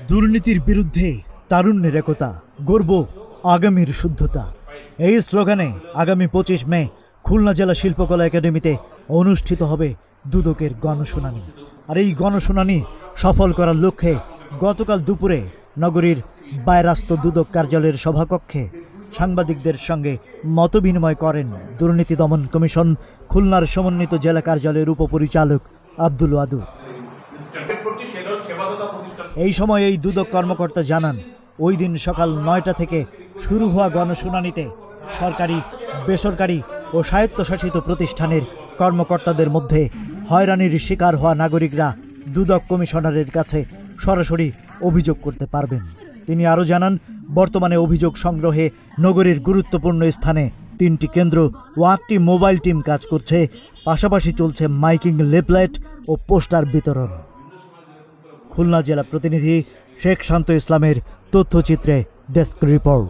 দুর্নীতির বিরুদ্ধে তারুণ্যের একতা, গর্ব আগামীর শুদ্ধতা, এই স্লোগানে আগামী 25 মে খুলনা জেলা শিল্পকলা একাডেমিতে অনুষ্ঠিত হবে দুদকের গণশুনানি। আর এই গণশুনানি সফল করার লক্ষ্যে গতকাল দুপুরে নগরীর বায়রাস্ত দুদক কার্যালয়ের সভাকক্ষে সাংবাদিকদের সঙ্গে মতবিনিময় করেন দুর্নীতি দমন কমিশন খুলনার সমন্বিত জেলা কার্যালয়ের উপপরিচালক আব্দুল ওয়াদুদ। এই সময় এই দুদক কর্মকর্তা জানান, ওই দিন সকাল 9টা থেকে শুরু হওয়া গণশুনানিতে সরকারি, বেসরকারি ও স্বায়ত্তশাসিত প্রতিষ্ঠানের কর্মকর্তাদের মধ্যে হয়রানির শিকার হওয়া নাগরিকরা দুদক কমিশনারের কাছে সরাসরি অভিযোগ করতে পারবেন। তিনি আরও জানান, বর্তমানে অভিযোগ সংগ্রহে নগরীর গুরুত্বপূর্ণ স্থানে 3টি কেন্দ্র ও 8টি মোবাইল টিম কাজ করছে। পাশাপাশি চলছে মাইকিং, লিফলেট ও পোস্টার বিতরণ। খুলনা জেলা প্রতিনিধি শেখ শান্ত ইসলামের তথ্যচিত্রে ডেস্ক রিপোর্ট।